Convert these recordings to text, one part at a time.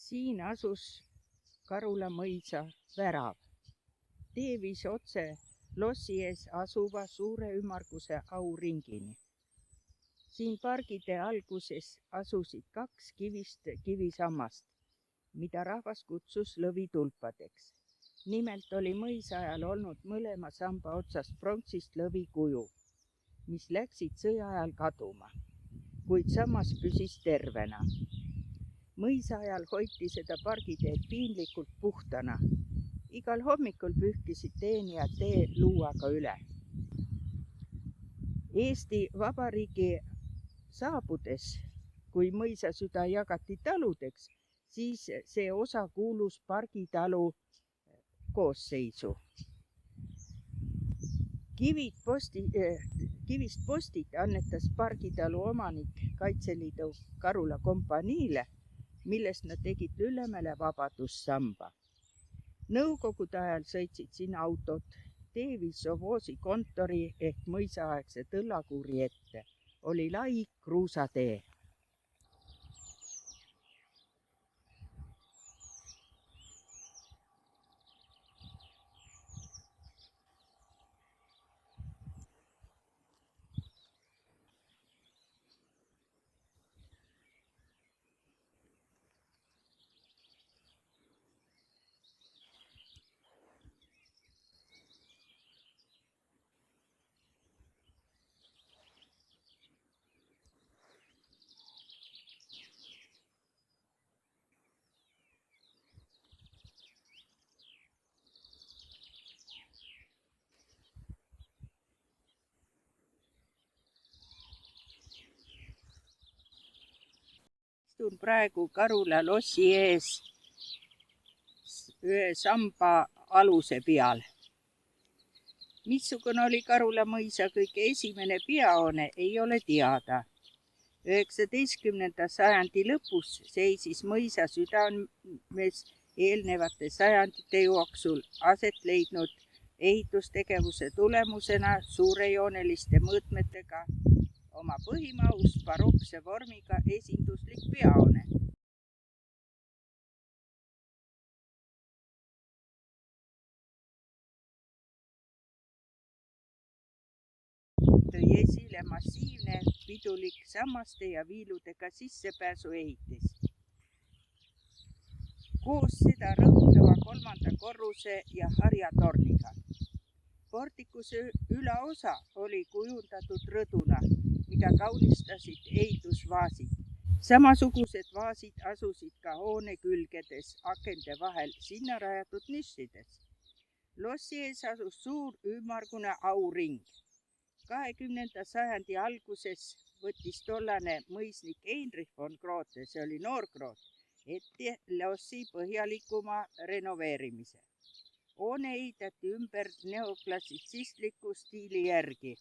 Siin asus Karula mõisa värav. Tee viis otse lossi ees asuva suure ümmarguse auringini. Siin pargitee alguses asusid 2 kivist kivisammast, mida rahvas kutsus lõvitulpadeks. Nimelt oli mõisa ajal olnud mõlema samba otsast pronksist lõvikuju, mis läksid sõja ajal kaduma, kuid samas püsis tervena. Mõisa ajal hoiti seda pargiteed piinlikult puhtana. Igal hommikul pühkisid teenijad tee luuaga üle. Eesti Vabariigi saabudes, kui mõisasüda jagati taludeks, siis see osa kuulus pargitalu koosseisu. Kivist postid annetas pargitalu omanik Kaitseliidu Karula kompaniile, millest nad tegid Lüllemäele vabadussamba. Nõukogude ajal sõitsid sinna autod. Tee viis sovhoosi kontori ehk mõisaaegse tõllakuuri ette. Oli lai kruusatee. Istun praegu Karula lossi ees ühe samba aluse peal. Missugune oli Karula mõisa kõige esimene peahoone, ei ole teada. 19. sajandi lõpus seisis mõisa südames eelnevate sajandite jooksul aset leidnud ehitustegevuse tulemusena suurejooneliste mõõtmetega oma põhimahus barokse vormiga esinduslik peahoone. Tõi esile massiivne pidulik sammaste ja viiludega sissepääsu ehitis. Koos seda rõhutava 3. korruse ja harjatorniga. Portikuse ülaosa oli kujundatud rõduna, mida kaunistasid ehitusvaasid. Samasugused vaasid asusid ka hoone külgedes akende vahel sinna rajatud nišides. Lossi ees asus suur ümmargune auring. 20. sajandi alguses võttis tollane mõisnik Heinrich von Groote, see oli Noorgroot, ette lossi põhjalikuma renoveerimise. Hoone ehitati ümber neoklassitsistliku stiili järgi.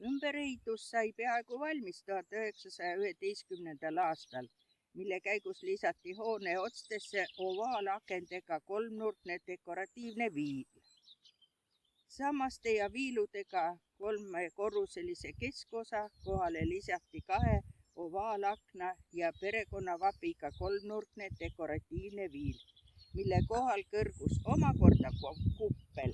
Ümberehitus sai peaaegu valmis 1911. aastal, mille käigus lisati hoone otstesse ovaalakendega kolmnurkne dekoratiivne viil. Sammaste ja viiludega 3-korruselise keskosa kohale lisati 2 ovaalakna ja perekonnavapiga kolmnurkne dekoratiivne viil, mille kohal kõrgus omakorda kuppel.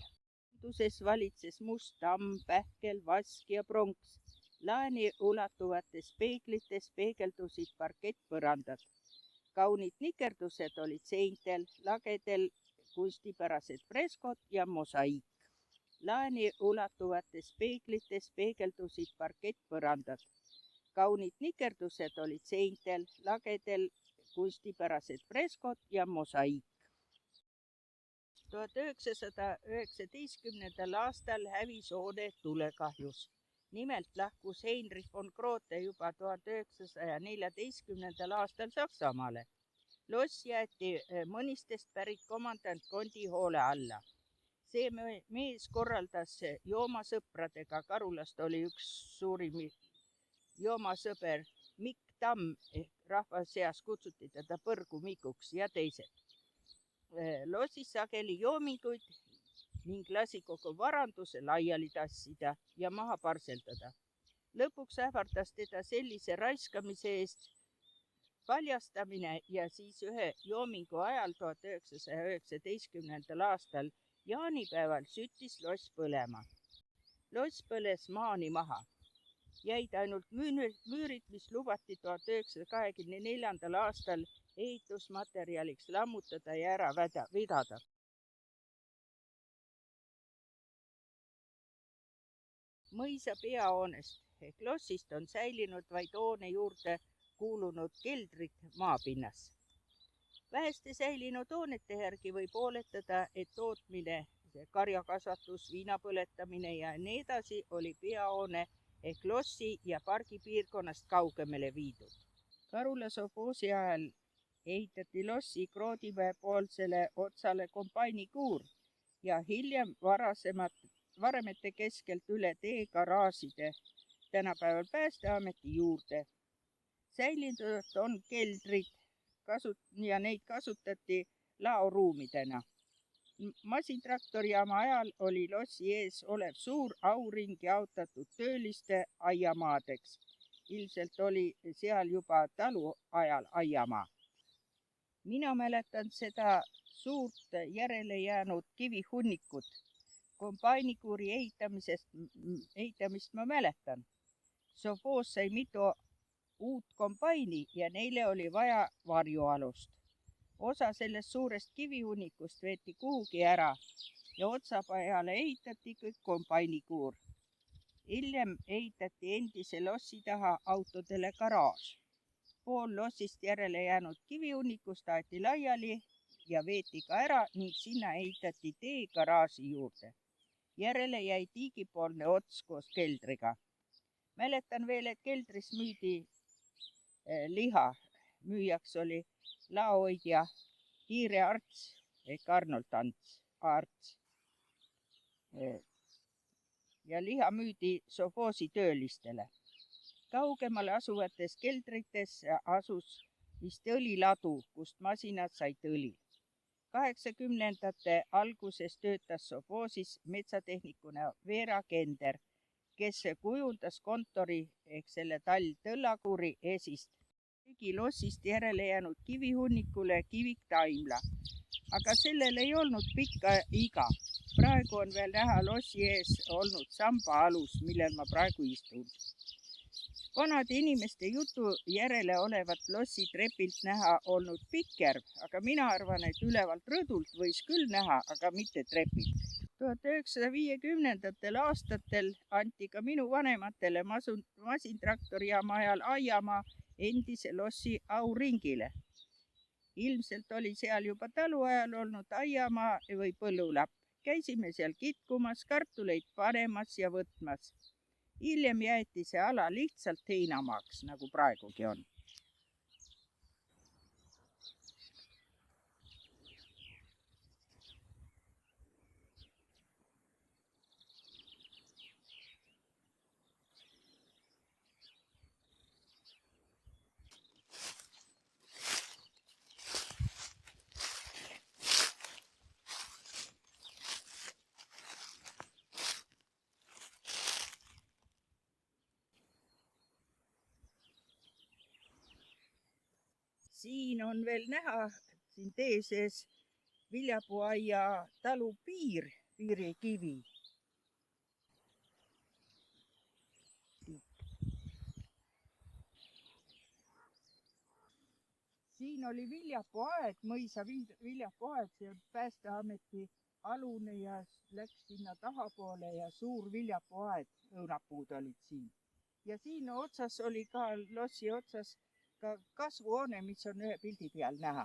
Tuses valitses must tamm, pähkel, vask ja pronks. Laeni ulatuvates peeglites peegeldusid parkettpõrandad. Kaunid nikerdused olid seintel, lagedel kunstipärased freskod ja mosaiik. Laeni ulatuvates peeglites peegeldusid parkettpõrandad. Kaunid nikerdused olid seintel, lagedel kunstipärased freskod ja mosaiik. 1919. aastal hävis hoone tulekahjus. Nimelt lahkus Heinrich von Groote juba 1914. aastal Saksamaale. Loss jäeti Mõnistest pärit komandant Kondi hoole alla. See mees korraldas joomasõpradega, Karulast oli üks suurim joomasõber Mikk Tamm, rahva seas kutsuti teda Põrgu Mikuks ja teised. Lossis sageli joominguid ning lasi kogu varanduse laiali tassida ja maha parseldada. Lõpuks ähvardas teda sellise raiskamise eest paljastamine ja siis ühe joomingu ajal 1919. aastal jaanipäeval süttis loss põlema. Loss põles maani maha. Jäid ainult müürid, mis lubati 1924. aastal ehitusmaterjaliks lammutada ja ära vedada. Mõisa peahoonest ehk lossist on säilinud vaid hoone juurde kuulunud keldrid maapinnas. Väheste säilinud hoonete järgi võib oletada, et tootmine, karjakasvatus, viina põletamine ja nii edasi oli peahoone ehk lossi ja pargi piirkonnast kaugemale viidud. Karula sovhoosi ajal ehitati lossi Kroodimäe poolsele otsale kombainikuur ja hiljem varemete keskelt üle tee garaažide, tänapäeval Päästeameti juurde. Säilinud on keldrid ja neid kasutati laoruumidena. Masintraktorijaama ajal oli lossi ees olev suur auring jaotatud tööliste aiamaadeks. Ilmselt oli seal juba talu ajal aiamaa. Mina mäletan seda suurt järele jäänud kivihunnikut. Kombainikuuri ehitamist ma mäletan. Sovhoos sai mitu uut kombaini ja neile oli vaja varjualust. Osa sellest suurest kivihunnikust veeti kuhugi ära ja otsapajale ehitati kõik kombainikuur. Hiljem ehitati endise lossi taha autodele garaaž. Pool lossist järele jäänud kivihunnikust aeti laiali ja veeti ka ära ning sinna ehitati tee garaaži juurde. Järele jäi tiigipoolne ots koos keldriga. Mäletan veel, et keldris müüdi liha. Müüjaks oli laohoidja Kiire Arts ehk Arnold Arts. Ja liha müüdi sovhoosi töölistele. Kaugemale asuvates keldrites asus vist õliladu, kust masinad said õli. 80. alguses töötas sovhoosis metsatehnikuna Veera Kender, kes kujundas kontori ehk selle tall-tõllakuuri esist. Tegi lossist järele jäänud kivihunnikule kiviktaimla, aga sellel ei olnud pikka iga. Praegu on veel näha lossi ees olnud samba alus, millel ma praegu istun. Vanade inimeste jutu järele olevat lossi trepilt näha olnud Pikkerv, aga mina arvan, et ülevalt rõdult võis küll näha, aga mitte trepilt. 1950. aastatel anti ka minu vanematele masintraktorijaama ajal aiamaa endise lossi auringile. Ilmselt oli seal juba taluajal olnud aiamaa või põllulapp. Käisime seal kitkumas, kartuleid panemas ja võtmas. Hiljem jäeti see ala lihtsalt heinamaaks, nagu praegugi on. Siin on veel näha siin tee sees viljapuuaia talu piirikivi. Siin oli viljapuuaed, mõisa viljapuuaed, see Päästeameti alune ja läks sinna tahapoole ja suur viljapuuaed, õunapuud olid siin. Ja siin otsas oli ka lossi otsas ka kasvuhoone, mis on ühe pildi peal näha.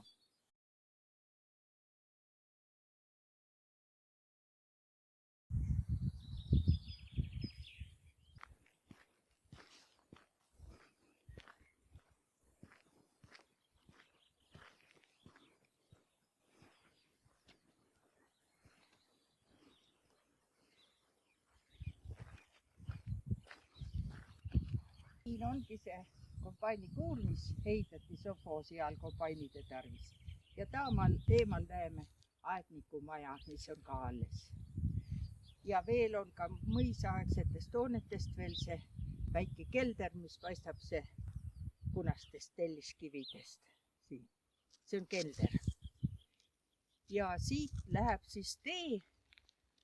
Siin ongi see kombainikuur, mis ehitati sovhoosi ajal kombainide tarvis. Ja eemal näeme aednikumaja, mis on ka alles. Ja veel on ka mõisaaegsetest hoonetest veel see väike kelder, mis paistab see punastest telliskividest. Siin. See on kelder. Ja siit läheb siis tee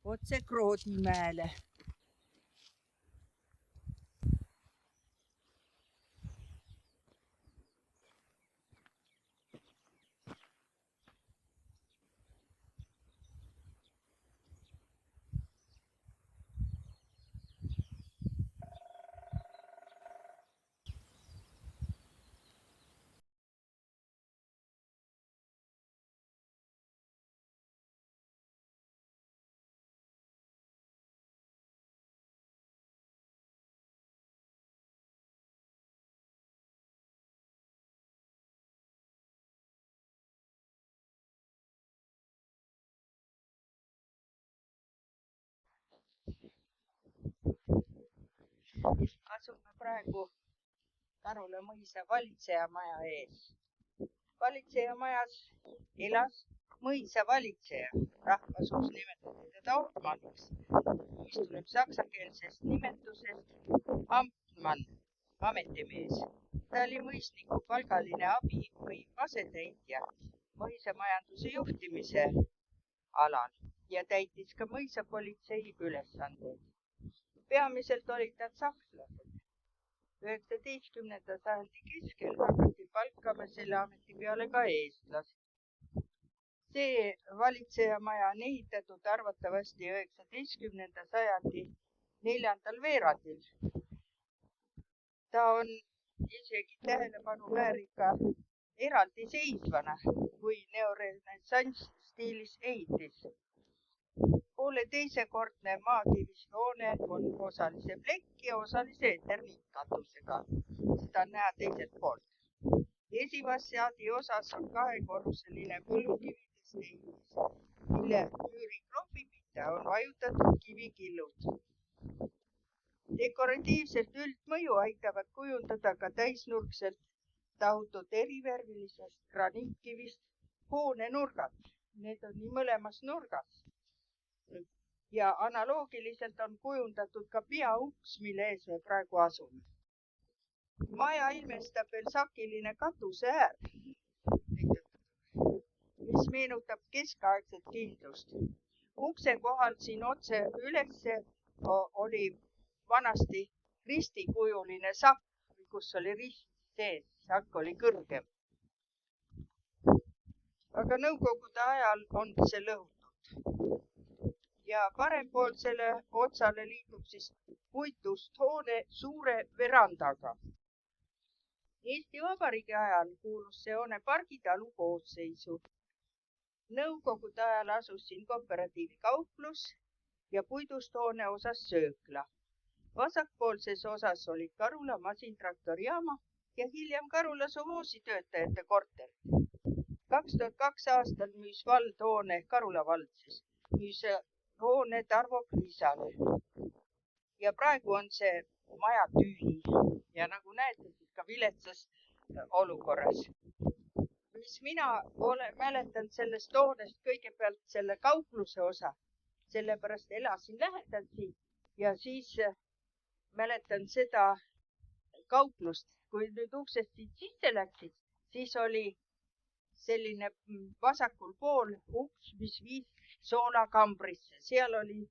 otse Kroodimäele. Asume praegu Karula mõisa valitsejamaja ees. Valitsejamajas elas mõisa valitseja, rahvasuus nimetati teda Ortmaniks, mis tuleb saksakeelsest nimetusest Amtmann, ametimees. Ta oli mõisniku palgaline abi või asetäitja mõisamajanduse juhtimise alal ja täitis ka mõisapolitsei ülesandeid. Peamiselt olid nad sakslased. 19. sajandi keskel hakati palkama selle ameti peale ka eestlasi. See valitsejamaja on ehitatud arvatavasti 19. sajandi 4. veerandil. Ta on isegi tähelepanu väärika eraldiseisvana kui neorenessants stiilis ehitis. Poole teisekordne maakivist hoone on osalise plekk ja osalise eterniitkatusega. Seda on näha teiselt poolt. Esivasseadi osas on kahekorruseline põlvkividest ehitis, mille üüri pihta on vajutatud kivikillud. Dekoratiivselt üldmõju aitavad kujundada ka täisnurkselt tahutud erivärvilisest graniitkivist hoone nurgad. Need on nii mõlemas nurgas. Ja analoogiliselt on kujundatud ka peauks, mille ees me praegu asume. Maja ilmestab veel sakiline katuse äär, mis meenutab keskaegset kindlust. Ukse kohal siin otse ülesse oli vanasti ristikujuline sakk, kus oli rist sees, sakk oli kõrgem. Aga nõukogude ajal on see lõhutud. Ja parempoolsele otsale liitub siis puitust hoone suure verandaga. Eesti Vabariigi ajal kuulus see hoone pargitalu koosseisu. Nõukogude ajal asus siin kooperatiivi kauplus ja puidust hoone osas söökla. Vasakpoolses osas olid Karula masintraktorijaama ja hiljem Karula sovhoosi töötajate korter. 2002 aastal müüs vald hoone, Karula vald siis, müüs hoone Tarvo Kriisale. Ja praegu on see maja tühi ja nagu näete, siis ka viletsas olukorras. Mis mina mäletan sellest hoonest kõigepealt selle kaupluse osa, sellepärast elasin lähedalt siin ja siis mäletan seda kauplust. Kui nüüd uksest siit sisse läksid, siis oli selline vasakul pool uks, mis viis soolakambrisse. Seal oli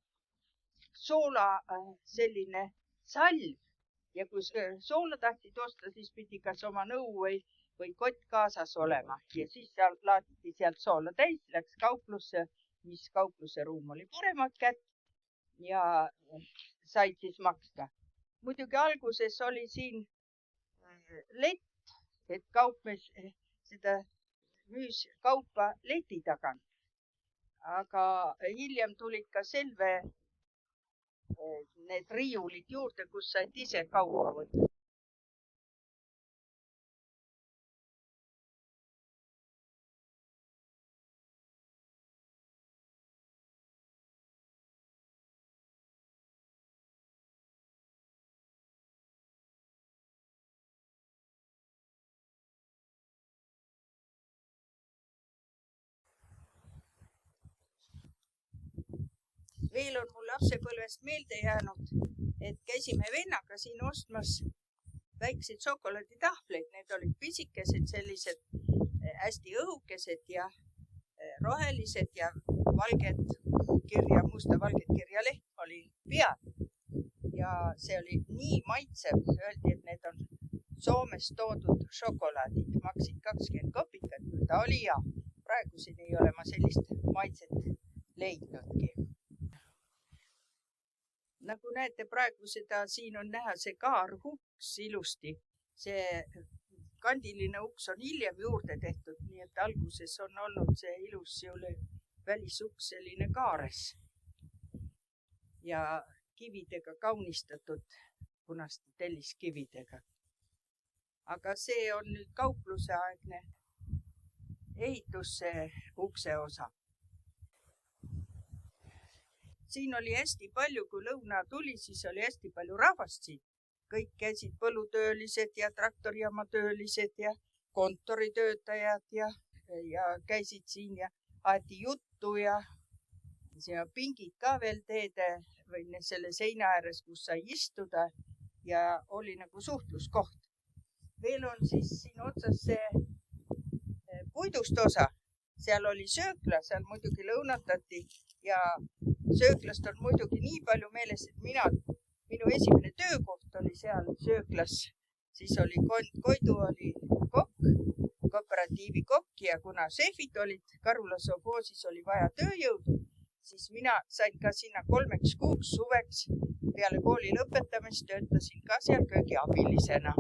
soola selline salv ja kui soola tahtsid osta, siis pidi kas oma nõu või kott kaasas olema. Ja siis laaditi sealt soola täis, läks kauplusse, mis kaupluse ruum oli paremat kätt ja said siis maksta. Muidugi alguses oli siin lett, et kaupmees seda müüs kaupa leti tagant. Aga hiljem tulid ka selve need riiulid juurde, kus said ise kaupa võtta. Veel on mul lapsepõlvest meelde jäänud, et käisime vennaga siin ostmas väikseid šokolaaditahvleid, need olid pisikesed, sellised hästi õhukesed ja rohelised ja valget kirja, musta-valget kirjaleht oli peal. Ja see oli nii maitsev, öeldi, et need on Soomest toodud šokolaadid, maksid 20 kopikat, kui ta oli ja praegu siin ei ole ma sellist maitset leidnudki. Nagu näete, praegu siin on näha see kaarhuks ilusti. See kandiline uks on hiljem juurde tehtud, nii et alguses on olnud see ilus välisuks selline kaares ja kividega kaunistatud, punaste telliskividega. Aga see on nüüd kaupluseaegne ehitus, see ukse osa. Siin oli hästi palju, kui lõuna tuli, siis oli hästi palju rahvast siin. Kõik käisid põllutöölised ja traktorijaamatöölised ja kontoritöötajad ja käisid siin ja aeti juttu ja pingid ka veel teede või selle seina ääres, kus sai istuda ja oli nagu suhtluskoht. Veel on siis siin otsas see puidust osa. Seal oli söökla, seal muidugi lõunatati ja sööklast on muidugi nii palju meeles, et minu esimene töökoht oli seal sööklas. Siis oli Koidu oli kokk, kooperatiivi kokk ja kuna šefid olid Karula sovhoosis oli vaja tööjõudu, siis mina sain ka sinna 3 kuuks suveks peale kooli lõpetamist töötasin ka seal köögiabilisena.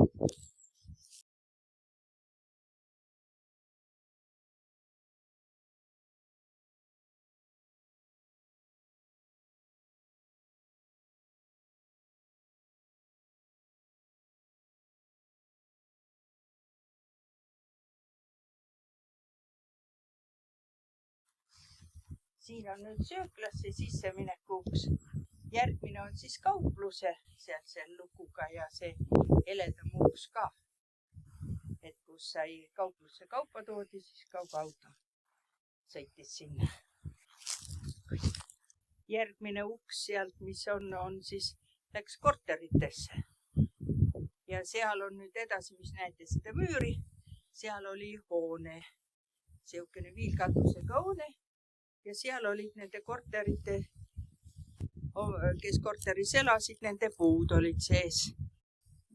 Siin on nüüd sööklasse sisseminekuks. Järgmine on siis kaupluse, sealt see lukuga ja see heledam uks ka. Et kus sai kauplusse kaupa toodi, siis kaubaauto sõitis sinna. Järgmine uks sealt, mis on siis läks korteritesse. Ja seal on nüüd edasi, mis näete seda müüri, seal oli hoone, seukene viilkatusega hoone. Ja seal olid nende korterite, kes korteris elasid, nende puud olid sees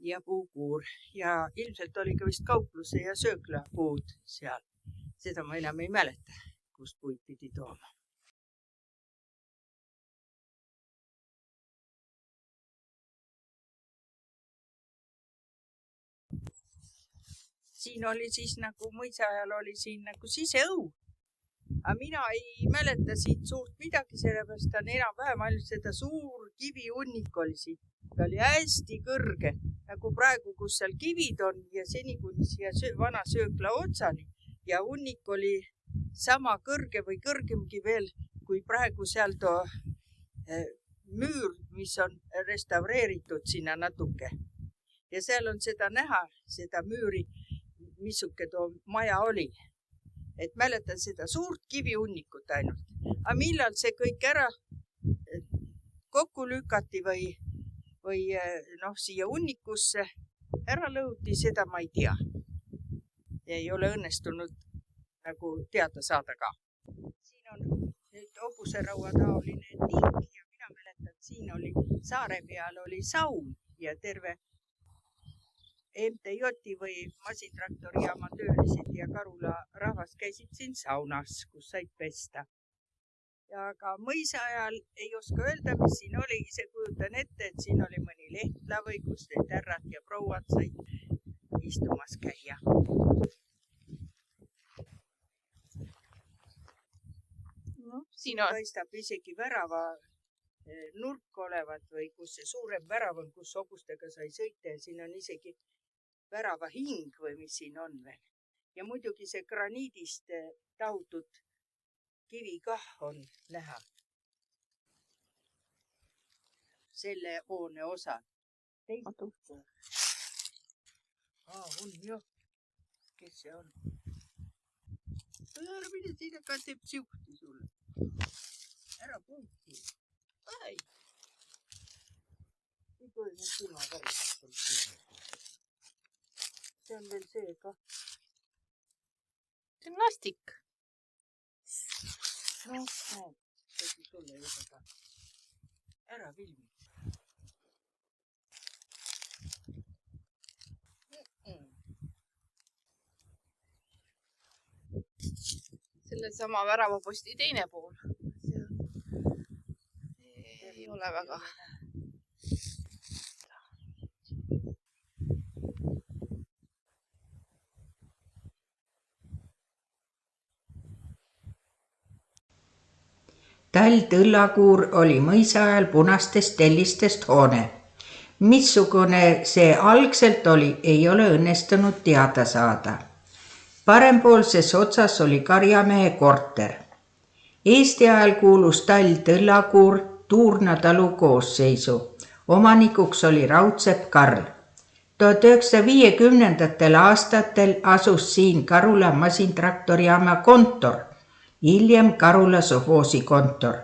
ja puukuur. Ja ilmselt oli ka vist kaupluse ja söökla puud seal. Seda ma enam ei mäleta, kust puid pidi tooma. Siin oli siis nagu mõisa ajal oli siin nagu siseõu. Aga mina ei mäleta siit suurt midagi, sellepärast on enam-vähem ainult seda suur kivihunnik oli siit. Ta oli hästi kõrge, nagu praegu, kus seal kivid on ja seni kuni siia vana söökla otsani. Ja hunnik oli sama kõrge või kõrgemgi veel, kui praegu seal too müür, mis on restaureeritud sinna natuke. Ja seal on seda näha, seda müüri, missuke too maja oli. Et mäletan seda suurt kivihunnikut ainult. Aga millal see kõik ära kokku lükati või siia hunnikusse ära lõuti, seda ma ei tea. Ja ei ole õnnestunud nagu teada saada ka. Siin on nüüd hobuseraua taoline ting ja mina mäletan, siin oli saare peal oli saun ja terve MTJ või masintraktorijaama töölised ja Karula rahvas käisid siin saunas, kus said pesta. Ja aga mõisa ajal ei oska öelda, mis siin oli. Ise kujutan ette, et siin oli mõni lehtla või kus need härrad ja prouad said istumas käia. Siin paistab isegi värava nurk olevat või kus see suurem värav on, kus hobustega sai sõita ja siin on isegi värava hing või mis siin on veel. Ja muidugi see graniidist tahutud kivi kah on näha. Selle hoone osa. On jo. Kes see on? Ära mine sinna ka teeb siuhti sulle. Ära puuti. Ai. Ei tule nüüd silma värisust. see on veel see ka. Gymnastik. No, see sulle juba ära filmi. Selle sama väravaposti teine pool. Ei ole väga. Tall Tõllakuur oli mõisa ajal punastest tellistest hoone. Missugune see algselt oli, ei ole õnnestunud teada saada. Parempoolses otsas oli Karjamehe korter. Eesti ajal kuulus Tall Tõllakuur Tuurna talu koosseisu. Omanikuks oli Raudsepp Karl. 1950. aastatel asus siin Karula masintraktorijaama kontor, hiljem Karula sovhoosi kontor.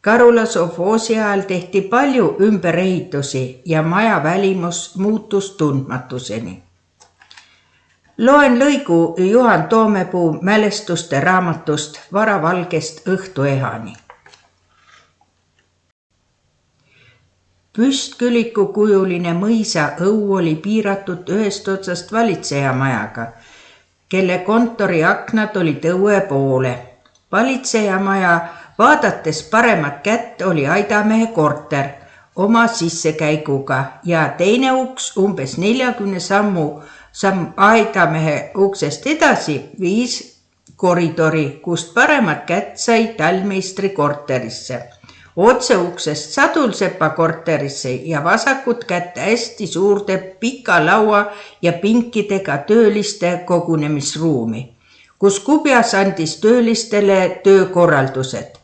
Karula sovhoosi ajal tehti palju ümberehitusi ja maja välimus muutus tundmatuseni. Loen lõigu Juhan Toomepuu mälestuste raamatust Varavalgest õhtuehani. Püstkülikukujuline mõisa õu oli piiratud ühest otsast valitsejamajaga, kelle kontori aknad olid õue poole. Valitsejamaja vaadates paremat kätt oli Aidamehe korter oma sissekäiguga ja teine uks umbes 40 samm Aidamehe uksest edasi viis koridori, kust paremat kätt sai tallmeistri korterisse. Otse uksest Sadulsepa korterisse ja vasakut kätte hästi suurde pika laua ja pinkidega tööliste kogunemisruumi, kus Kubjas andis töölistele töökorraldused.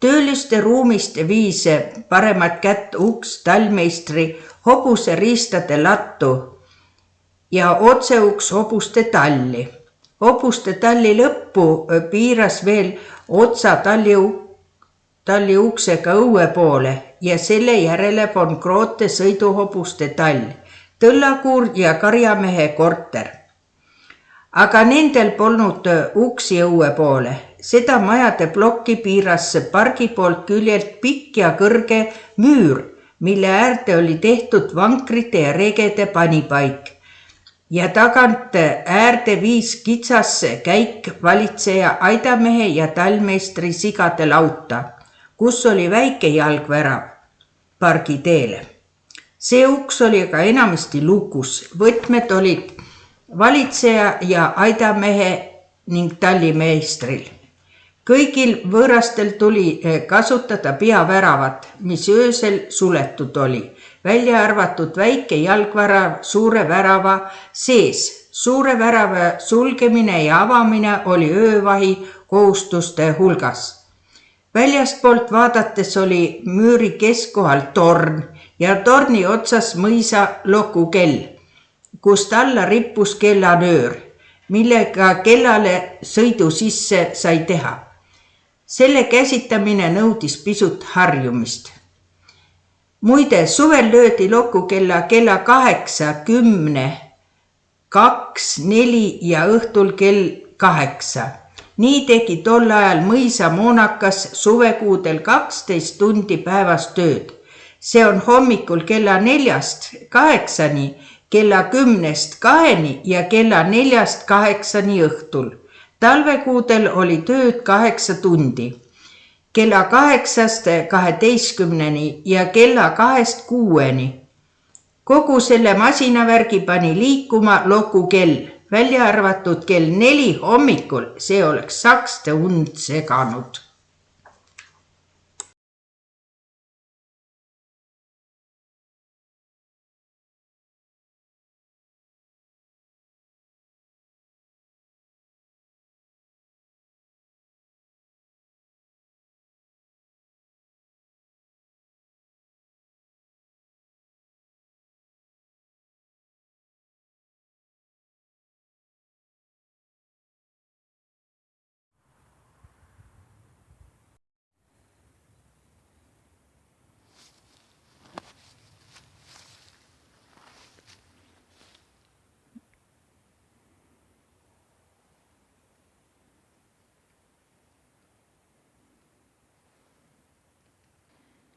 Tööliste ruumist viis paremat kätt uks tallmeistri hobuse riistade lattu ja otse uks hobuste talli. Hobuste talli lõppu piiras veel otsa talli uksega õue poole ja selle järele Bongroote sõiduhobuste tall, Tõllakuur ja Karjamehe korter. Aga nendel polnud uksi õue poole. Seda majade plokki piiras pargi poolt küljelt pikk ja kõrge müür, mille äärde oli tehtud vankrite ja regede panipaik. Ja tagant äärde viis kitsas käik valitseja Aidamehe ja tallmeistri sigade lauta, kus oli väike jalgvärav pargiteele. See uks oli aga enamasti lukus. Võtmed olid valitseja ja Aidamehe ning tallimeistril. Kõigil võõrastel tuli kasutada peaväravat, mis öösel suletud oli, välja arvatud väike jalgvärav suure värava sees. Suure värava sulgemine ja avamine oli öövahi kohustuste hulgas. Väljastpoolt vaadates oli müüri keskkohal torn ja torni otsas mõisa lokukell, kust alla rippus kellanöör, millega kellale sõidu sisse sai teha. Selle käsitamine nõudis pisut harjumist. Muide, suvel löödi lokukella kella 8, 10, 2, 4 ja õhtul kell 8. Nii tegi tol ajal mõisa moonakas suvekuudel 12 tundi päevas tööd. See on hommikul kella 4-st 8-ni, kella 10-st 2-ni ja kella 4-st 8-ni õhtul. Talvekuudel oli tööd 8 tundi. Kella 8-st 12-ni ja kella 2-st 6-ni. Kogu selle masinavärgi pani liikuma lokukell. Välja arvatud kell 4 hommikul, see oleks sakste und seganud.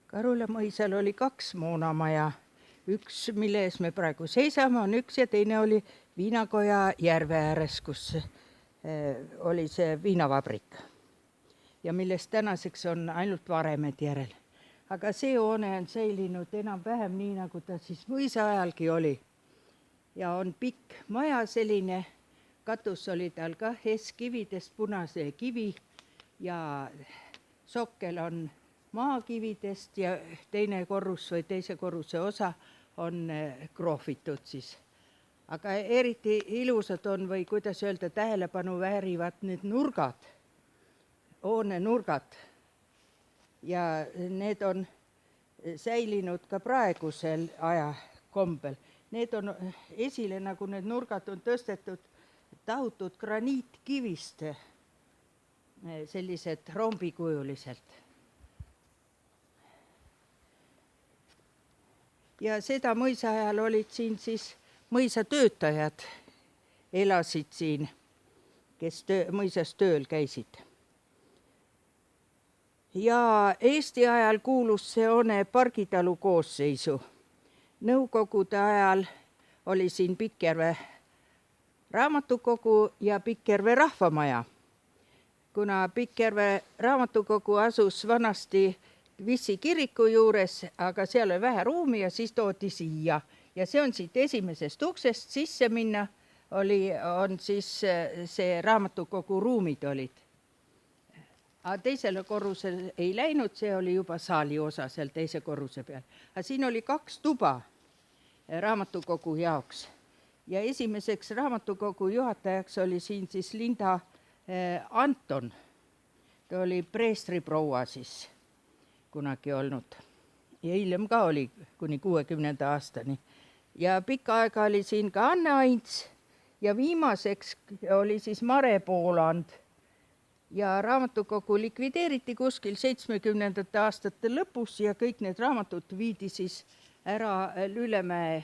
Karula mõisal oli 2 moonamaja. Üks, mille ees me praegu seisame, on üks ja teine oli Viinakoja järve ääres, kus oli see viinavabrik. Ja millest tänaseks on ainult varemed järel. Aga see hoone on säilinud enam-vähem nii, nagu ta siis mõisa ajalgi oli. Ja on pikk maja selline, katus oli tal ka S-kividest punase kivi ja sokkel on maakividest ja teine korrus või teise korruse osa on kroofitud siis. Aga eriti ilusad on või kuidas öelda, tähelepanu väärivad need nurgad, hoone nurgad. Ja need on säilinud ka praegusel aja kombel. Need on esile, nagu need nurgad on tõstetud tahutud graniitkivist, sellised rombikujuliselt. Ja seda mõisa ajal olid siin siis mõisatöötajad, elasid siin, kes mõisas tööl käisid. Ja Eesti ajal kuulus see hoone Pargitalu koosseisu. Nõukogude ajal oli siin Pikkjärve raamatukogu ja Pikkjärve rahvamaja. Kuna Pikkjärve raamatukogu asus vanasti Vissi kiriku juures, aga seal oli vähe ruumi ja siis toodi siia. Ja see on siit esimesest uksest sisse minna, on siis see raamatukogu ruumid olid. Aga teisele korrusele ei läinud, see oli juba saali osa seal teise korruse peal. Aga siin oli 2 tuba raamatukogu jaoks. Ja esimeseks raamatukogu juhatajaks oli siin siis Linda Anton. Ta oli preestriproua siis kunagi olnud. Ja hiljem ka oli kuni 60. aastani. Ja pikka aega oli siin ka Anne Aints ja viimaseks oli siis Mare Pooland. Ja raamatukogu likvideeriti kuskil 70. aastate lõpus ja kõik need raamatud viidi siis ära Lüllemäe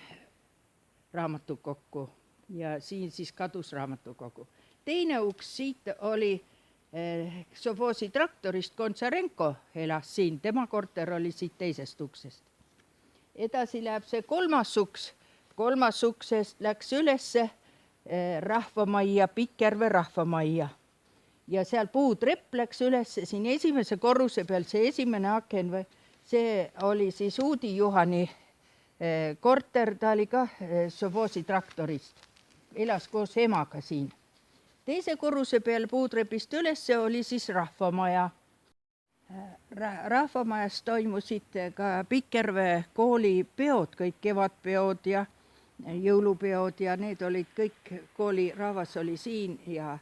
raamatukokku ja siin siis kadus raamatukogu. Teine uks siit oli Sovhoosi traktorist Kontsarenko elas siin, tema korter oli siit teisest uksest. Edasi läheb see 3. uks. 3. uksest läks ülesse rahvamajja, Pikkjärve rahvamajja. Ja seal puutrepp läks ülesse, siin esimese korruse peal, see esimene aken, see oli siis Uudi Juhani korter, ta oli ka Sovhoosi traktorist, elas koos emaga siin. Teise korruse peal puutrepist ülesse oli siis rahvamaja. Rahvamajas toimusid ka Pikkjärve kooli peod, kõik kevadpeod ja jõulupeod ja need olid kõik, kooli rahvas oli siin ja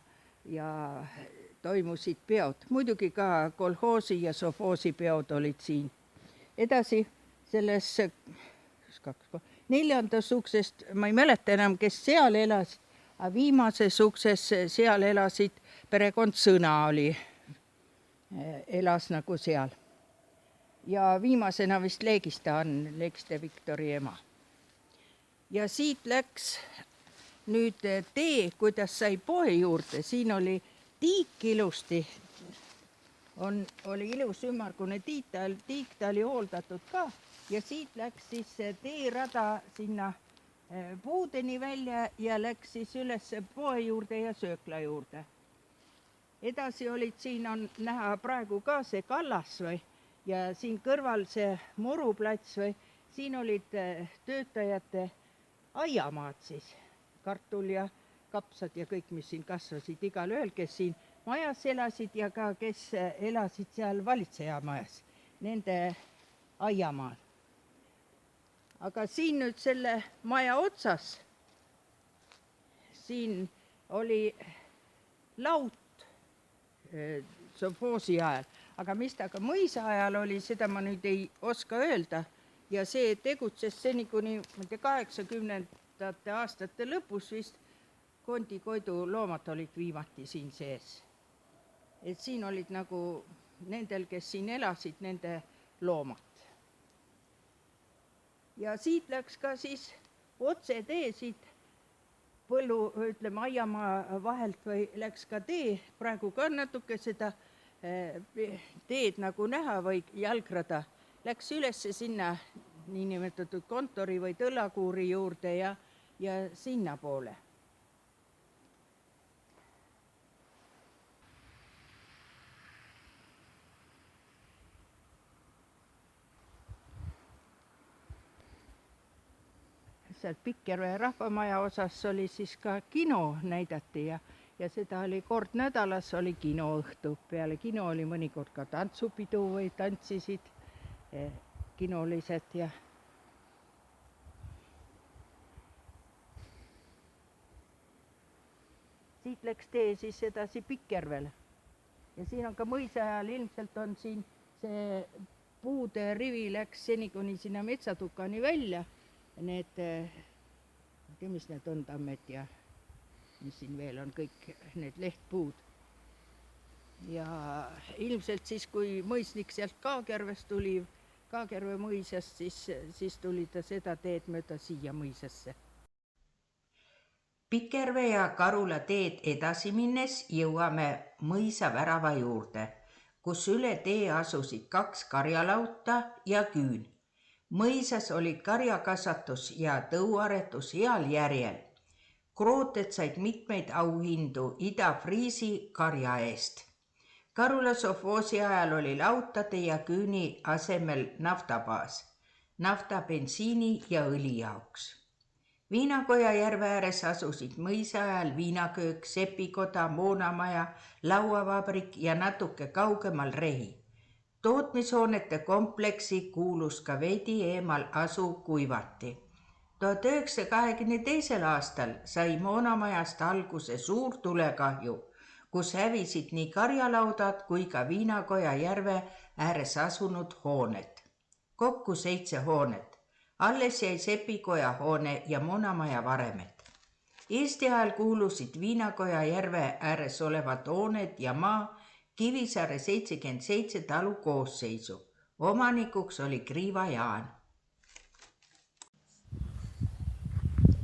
toimusid peod. Muidugi ka kolhoosi ja sovhoosi peod olid siin. Edasi selles 4. uksest, ma ei mäleta enam, kes seal elas, aga viimases ukses seal elasid, perekond Sõna elas nagu seal. Ja viimasena vist Leegiste Ann, Leegiste Viktori ema. Ja siit läks nüüd tee, kuidas sai poe juurde, siin oli tiik ilusti, oli ilus ümmargune tiik, ta oli hooldatud ka ja siit läks siis teerada sinna puudeni välja ja läks siis üles poe juurde ja söökla juurde. Edasi olid, siin on näha praegu ka see kallas ja siin kõrval see muruplats siin olid töötajate aiamaad siis, kartul ja kapsad ja kõik, mis siin kasvasid igal ühel, kes siin majas elasid ja ka kes elasid seal valitseja majas, nende aiamaal. Aga siin nüüd selle maja otsas, siin oli laut sovhoosi ajal, aga mis ta ka mõisa ajal oli, seda ma nüüd ei oska öelda ja see tegutses seni kuni 80. aastate lõpus vist Kondi-Koidu loomad olid viimati siin sees. Et siin olid nagu nendel, kes siin elasid, nende loomad. Ja siit läks ka siis otse tee siit põllu, ütleme, aiamaa vahelt läks ka tee, praegu ka natuke seda teed nagu näha või jalgrada läks üles sinna niinimetatud kontori või tõllakuuri juurde ja sinna poole. Seal Pikkervee rahvamaja osas oli siis ka kino näidati ja seda oli kord nädalas oli kinoõhtu. Peale kino oli mõnikord ka tantsupidu või tantsisid kinolised ja siit läks tee siis edasi Pikkervele. Ja siin on ka mõisa ajal ilmselt on siin see puude rivi läks seni kuni sinna metsatukani välja. Need, mis need on, tammed ja mis siin veel on kõik need lehtpuud. Ja ilmselt siis, kui mõisnik sealt Kaagervest tuli, Kaagerve mõisast, siis tuli ta seda teed mööda siia mõisasse. Pikkerve ja Karula teed edasi minnes jõuame mõisa värava juurde, kus üle tee asusid 2 karjalauta ja küün. Mõisas olid karjakasvatus ja tõuaretus heal järjel. Krooted said mitmeid auhindu Ida-Friisi karja eest. Karula sovhoosi ajal oli lautade ja küüni asemel naftabaas, nafta, bensiini ja õli jaoks. Viinakoja järve ääres asusid mõisa ajal viinaköök, sepikoda, moonamaja, lauavabrik ja natuke kaugemal rehi. Tootmishoonete kompleksi kuulus ka veidi eemal asuv Kuivati. 1922. aastal sai moonamajast alguse suur tulekahju, kus hävisid nii karjalaudad kui ka Viinakoja järve ääres asunud hooned. Kokku 7 hoonet. Alles jäi Sepikoja hoone ja moonamaja varemed. Eesti ajal kuulusid Viinakoja järve ääres olevad hooned ja maa Kivisaare 77 talu koosseisu. Omanikuks oli Kriiva Jaan.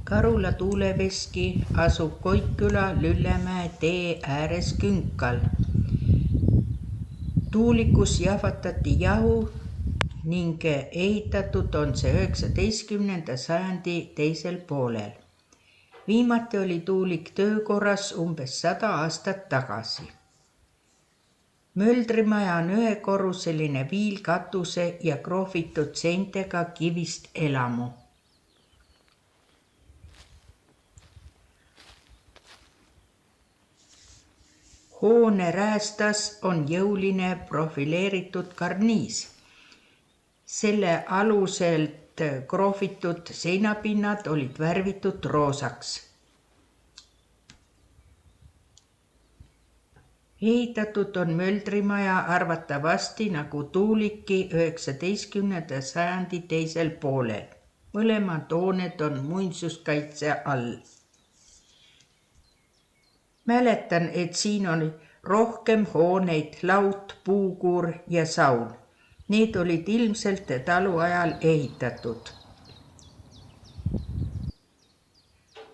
Karula tuuleveski asub Koikküla Lüllemäe tee ääres künkal. Tuulikus jahvatati jahu ning ehitatud on see 19. sajandi teisel poolel. Viimati oli tuulik töökorras umbes 100 aastat tagasi. Möldrimaja on ühekorruseline viilkatuse ja krohvitud seintega kivist elamu. Hoone räästas on jõuline profileeritud karniis. Selle aluselt krohvitud seinapinnad olid värvitud roosaks. Ehitatud on Möldrimaja arvatavasti nagu tuuliki 19. sajandi teisel poolel. Mõlemad hooned on muinsuskaitse all. Mäletan, et siin oli rohkem hooneid, laut, puukuur ja saun. Need olid ilmselt talu ajal ehitatud.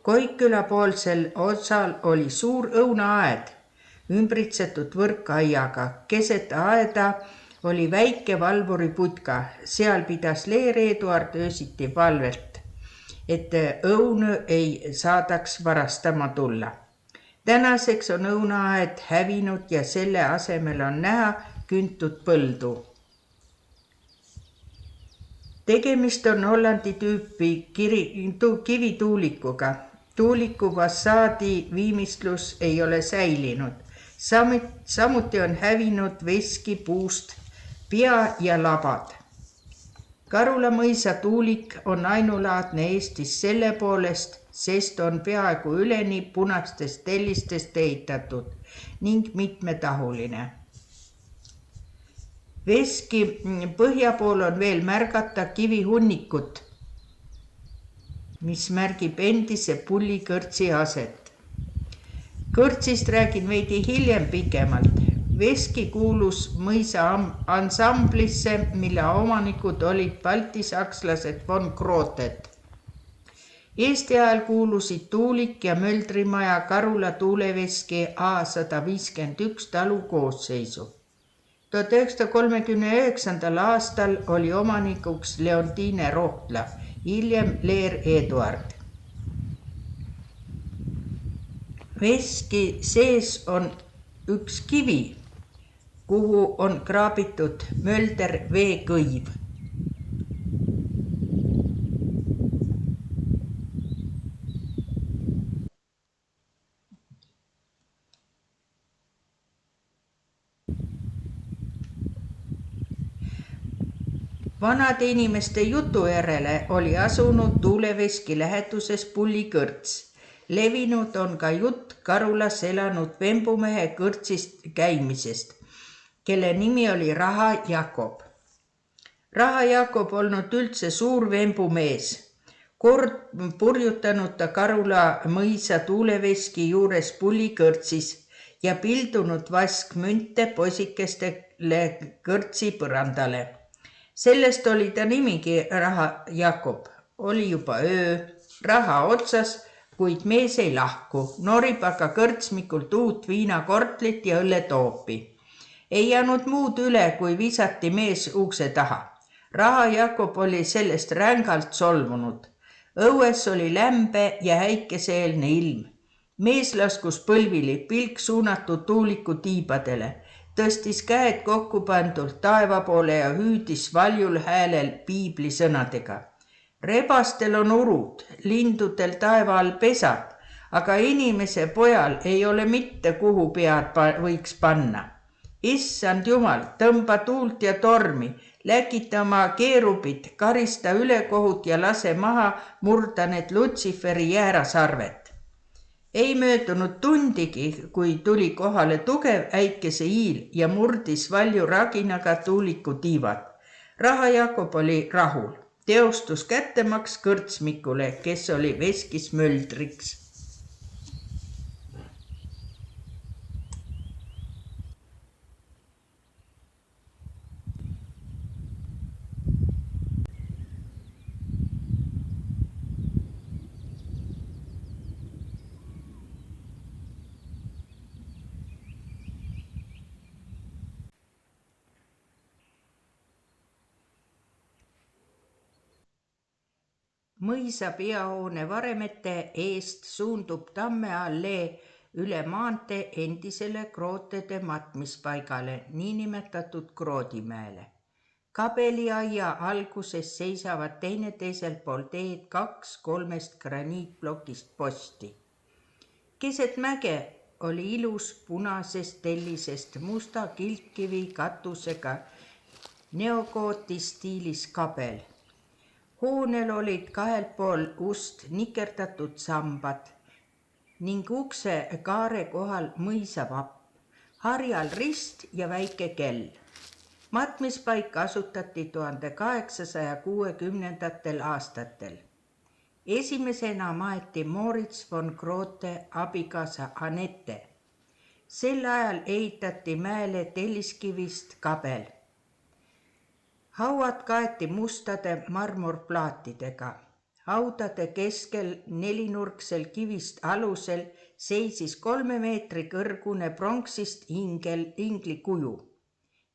Koikküla poolsel osal oli suur õunaaed, ümbritsetud võrkaiaga. Keset aeda oli väike valvuriputka. Seal pidas Leer Eduard öösiti valvelt, et õunu ei saadaks varastama tulla. Tänaseks on õunaaed hävinud ja selle asemel on näha küntud põldu. Tegemist on Hollandi tüüpi kivituulikuga. Tuuliku fassaadi viimistlus ei ole säilinud. Samuti on hävinud veski puust pea ja labad. Karula mõisa tuulik on ainulaadne Eestis selle poolest, sest on peaaegu üleni punastest tellistest ehitatud ning mitmetahuline. Veski põhja pool on veel märgata kivihunnikut, mis märgib endise pullikõrtsi aset. Kõrtsist räägin veidi hiljem pikemalt. Veski kuulus mõisa ansamblisse, mille omanikud olid baltisakslased von Krooted. Eesti ajal kuulusid Tuulik ja Möldrimaja Karula tuuleveski A151 talu koosseisu. 1939. aastal oli omanikuks Leontine Rohtla, hiljem Leer Eduard. veski sees on üks kivi, kuhu on kraabitud mölder veekõiv. Vanade inimeste jutu järele oli asunud tuuleveski läheduses pullikõrts. Levinud on ka jutt Karulas elanud vembumehe kõrtsist käimisest, kelle nimi oli Raha Jakob. Raha Jakob olnud üldse suur vembumees. Kord purjutanud ta Karula mõisa tuuleveski juures pullikõrtsis ja pildunud vaskmünte poisikestele kõrtsi põrandale. Sellest oli ta nimigi Raha Jakob. Oli juba öö, raha otsas, kuid mees ei lahku, norib aga kõrtsmikult uut viinakortlit ja õlletoopi. Ei jäänud muud üle, kui visati mees ukse taha. Raha Jakob oli sellest rängalt solvunud. Õues oli lämbe ja häikeseelne ilm. Mees laskus põlvili, pilk suunatud tuuliku tiibadele, tõstis käed kokku pandult taeva poole ja hüüdis valjul häälel piibli sõnadega. Rebastel on urud, lindudel taeva all pesad, aga inimese pojal ei ole mitte kuhu pead võiks panna. Issand Jumal, tõmba tuult ja tormi, läkita oma keerubid, karista ülekohut ja lase maha murda need Lutsiferi jäärasarvet. Ei möödunud tundigi, kui tuli kohale tugev äikese hiil ja murdis valju raginaga tuuliku tiivad. Raha Jakob oli rahul. Teostus kättemaks kõrtsmikule, kes oli veskis möldriks. Mõisa peahoone varemete eest suundub Tamme allee üle maantee endisele krootede matmispaigale, niinimetatud Kroodimäele. Kabeliaia alguses seisavad teineteisel pool teed 2-3 graniitplokist posti. Keset mäge oli ilus punasest tellisest musta kiltkivi katusega neogooti stiilis kabel. Hoonel olid kahel pool ust nikerdatud sambad ning ukse kaare kohal mõisavapp, harjal rist ja väike kell. Matmispaik asutati 1860. aastatel. Esimesena maeti Moritz von Groote abikaasa Anette. Sel ajal ehitati mäele telliskivist kabel. Hauad kaeti mustade marmorplaatidega. Haudade keskel nelinurksel kivist alusel seisis 3 meetri kõrgune pronksist ingli kuju.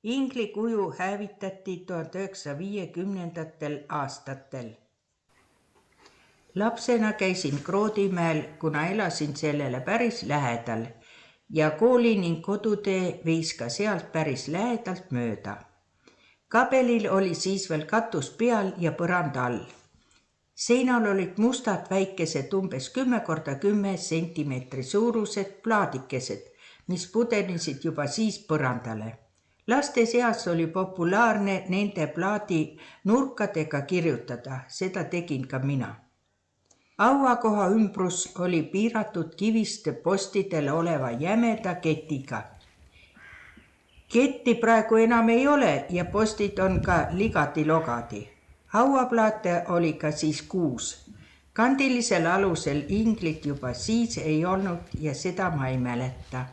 Ingli kuju hävitati 1950. aastatel. Lapsena käisin Kroodimäel, kuna elasin sellele päris lähedal ja kooli ning kodutee viis ka sealt päris lähedalt mööda. Kabelil oli siis veel katus peal ja põrand all. Seinal olid mustad väikesed umbes 10x10 sentimeetri suurused plaadikesed, mis pudenisid juba siis põrandale. Laste seas oli populaarne nende plaadi nurkadega kirjutada, seda tegin ka mina. Auakoha ümbrus oli piiratud kiviste postidel oleva jämeda ketiga. Ketti praegu enam ei ole ja postid on ka ligadi-logadi. Hauaplaate oli ka siis 6. Kandilisel alusel inglit juba siis ei olnud ja seda ma ei mäleta.